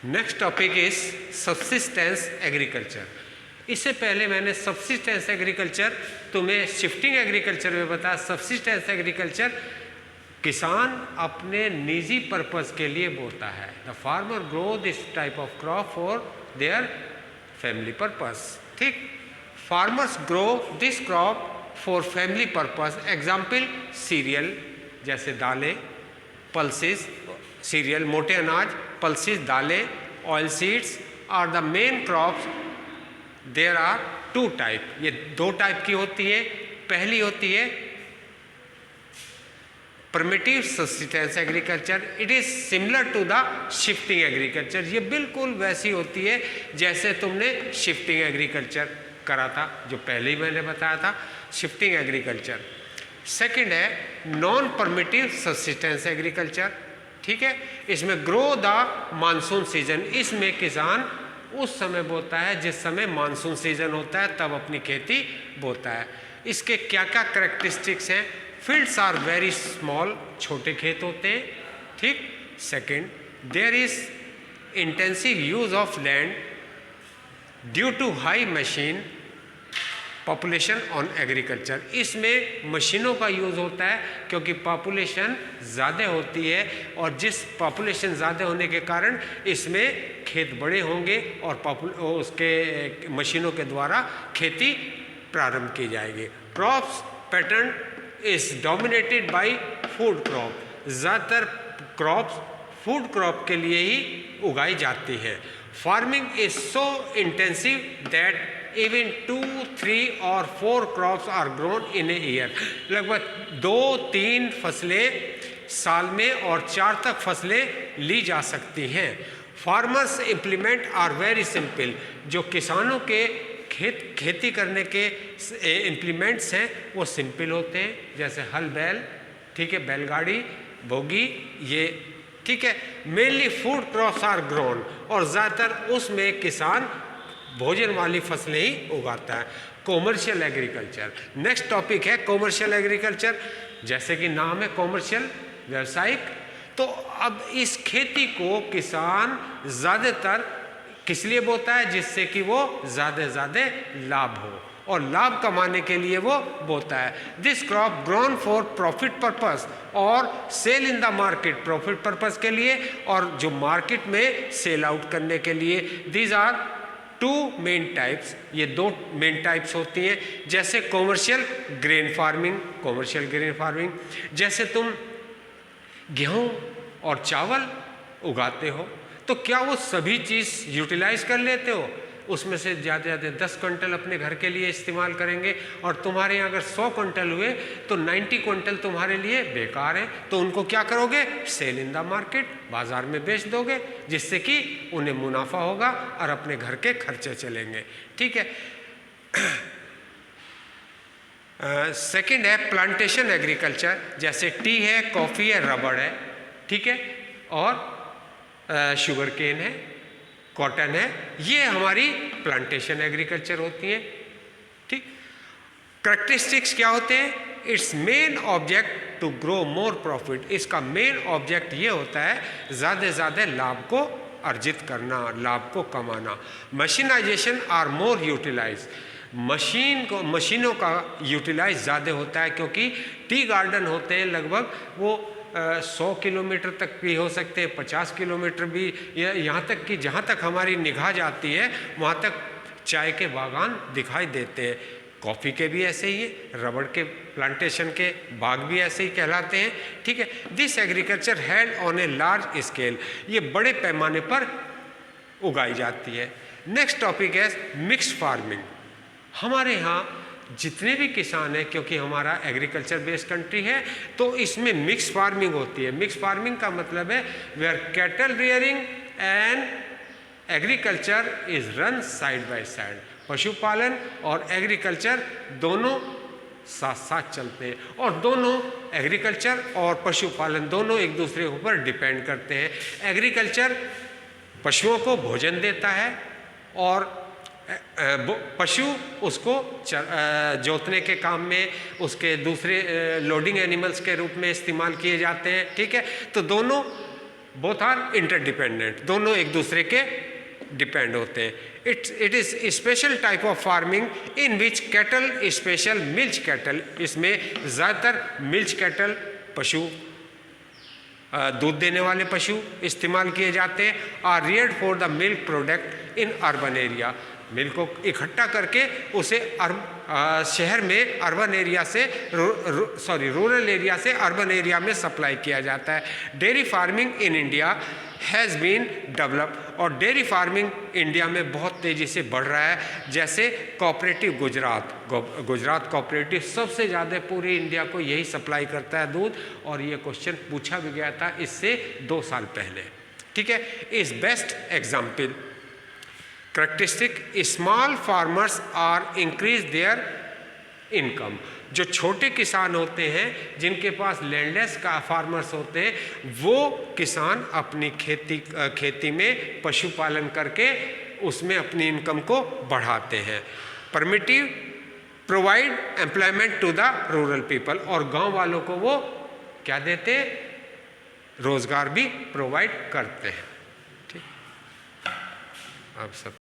Next topic is subsistence agriculture. इससे पहले मैंने सब्सिस्टेंस एग्रीकल्चर तुम्हें शिफ्टिंग एग्रीकल्चर में बताया। सब्सिस्टेंस एग्रीकल्चर किसान अपने निजी पर्पस के लिए बोता है। The farmer grow this type of crop for their family purpose. ठीक, farmers grow this crop for family purpose. Example cereal जैसे दालें, पल्सेस, सीरियल मोटे अनाज, पल्सेस दालें, oil seeds are the main crops. There are two type, ये दो type की होती है। पहली होती है primitive subsistence agriculture, it is similar to the shifting agriculture. ये बिल्कुल वैसी होती है जैसे तुमने शिफ्टिंग एग्रीकल्चर करा था, जो पहले ही मैंने बताया था, शिफ्टिंग एग्रीकल्चर। सेकंड है नॉन परमिटिव सब्सिस्टेंस एग्रीकल्चर। ठीक है, इसमें ग्रो द मानसून सीजन, इसमें किसान उस समय बोता है जिस समय मानसून सीजन होता है, तब अपनी खेती बोता है। इसके क्या क्या करेक्टरिस्टिक्स हैं? फील्ड्स आर वेरी स्मॉल, छोटे खेत होते हैं। ठीक, second there is intensive use of land due to high machine population on agriculture. इसमें मशीनों का यूज़ होता है क्योंकि पॉपुलेशन ज़्यादा होती है, और जिस पॉपुलेशन ज़्यादा होने के कारण इसमें खेत बड़े होंगे और उसके मशीनों के द्वारा खेती प्रारंभ की जाएगी। Crops pattern is dominated by food crop. ज़्यादातर क्रॉप्स फूड क्रॉप के लिए ही उगाई जाती है। Farming is so intensive that even 2, 3 और 4 crops are grown in a year. लगभग 2-3 फसलें साल में और 4 तक फसलें ली जा सकती हैं। Farmers implement are very simple. जो किसानों के खेती करने के इम्प्लीमेंट्स हैं वो सिंपल होते हैं, जैसे हल बैल, ठीक है, बैलगाड़ी, बोगी, ये ठीक है। Mainly food crops are grown, और ज़्यादातर उसमें किसान भोजन वाली फसलें ही उगाता है। कॉमर्शियल एग्रीकल्चर नेक्स्ट टॉपिक है। कॉमर्शियल एग्रीकल्चर, जैसे कि नाम है कॉमर्शियल, व्यावसायिक। तो अब इस खेती को किसान ज़्यादातर किस लिए बोता है? जिससे कि वो ज़्यादा लाभ हो, और लाभ कमाने के लिए वो बोता है। This crop grown for profit purpose और sell in the market, profit purpose के लिए और जो मार्केट में सेल आउट करने के लिए। दीज आर 2 मेन टाइप्स, ये 2 मेन टाइप्स होती हैं। जैसे commercial grain farming, commercial grain farming, जैसे तुम गेहूं और चावल उगाते हो तो क्या वो सभी चीज़ यूटिलाइज कर लेते हो? उसमें से ज़्यादा 10 क्विंटल अपने घर के लिए इस्तेमाल करेंगे, और तुम्हारे यहाँ अगर 100 क्विंटल हुए तो 90 क्विंटल तुम्हारे लिए बेकार है। तो उनको क्या करोगे? सेल इन द मार्केट, बाज़ार में बेच दोगे, जिससे कि उन्हें मुनाफा होगा और अपने घर के खर्चे चलेंगे। ठीक है। सेकंड है प्लांटेशन एग्रीकल्चर, जैसे टी है, कॉफ़ी है, रबड़ है, ठीक है, और शुगर केन है, कॉटन है, ये हमारी प्लांटेशन एग्रीकल्चर होती है। ठीक, करेक्टरिस्टिक्स क्या होते हैं? It's main object to grow more profit. इसका मेन ऑब्जेक्ट ये होता है ज़्यादा लाभ को अर्जित करना, लाभ को कमाना। मशीनाइजेशन आर मोर यूटिलाइज, मशीनों का यूटिलाइज ज़्यादा होता है, क्योंकि टी गार्डन होते हैं लगभग वो 100 किलोमीटर तक भी हो सकते हैं, 50 किलोमीटर भी, यहाँ तक कि जहाँ तक हमारी निगाह जाती है वहाँ तक चाय के बागान दिखाई देते हैं। कॉफ़ी के भी ऐसे ही है, रबड़ के प्लांटेशन के बाग भी ऐसे ही कहलाते हैं। ठीक है। This agriculture had on a large scale, ये बड़े पैमाने पर उगाई जाती है। नेक्स्ट टॉपिक है मिक्स्ड फार्मिंग। हमारे यहाँ जितने भी किसान हैं, क्योंकि हमारा एग्रीकल्चर बेस्ड कंट्री है, तो इसमें मिक्स फार्मिंग होती है। मिक्स फार्मिंग का मतलब है where cattle rearing and agriculture is run side by side. पशुपालन और एग्रीकल्चर दोनों साथ साथ चलते हैं, और दोनों एग्रीकल्चर और पशुपालन दोनों एक दूसरे के ऊपर डिपेंड करते हैं। एग्रीकल्चर पशुओं को भोजन देता है, और पशु उसको जोतने के काम में, उसके दूसरे लोडिंग एनिमल्स के रूप में इस्तेमाल किए जाते हैं। ठीक है। तो दोनों बोथ आर इंटरडिपेंडेंट, दोनों एक दूसरे के डिपेंड होते हैं। It is special type of farming in which cattle, special milch cattle, इसमें ज़्यादातर मिल्च कैटल पशु, दूध देने वाले पशु इस्तेमाल किए जाते हैं। Are reared for the milk product in urban area, milk को इकट्ठा करके उसे शहर में अर्बन एरिया से रूरल एरिया से अर्बन एरिया में सप्लाई किया जाता है। Dairy farming in India has been develop, और डेयरी फार्मिंग इंडिया में बहुत तेज़ी से बढ़ रहा है। जैसे कोऑपरेटिव गुजरात कोऑपरेटिव सबसे ज़्यादा पूरे इंडिया को यही सप्लाई करता है दूध, और ये क्वेश्चन पूछा भी गया था इससे 2 साल पहले, ठीक है। Is best example characteristic small farmers are increase their income, जो छोटे किसान होते हैं जिनके पास लैंडलेस का फार्मर्स होते हैं, वो किसान अपनी खेती में पशुपालन करके उसमें अपनी इनकम को बढ़ाते हैं। Primitive provide employment to the rural people, और गांव वालों को वो क्या देते हैं, रोजगार भी प्रोवाइड करते हैं। ठीक, आप सब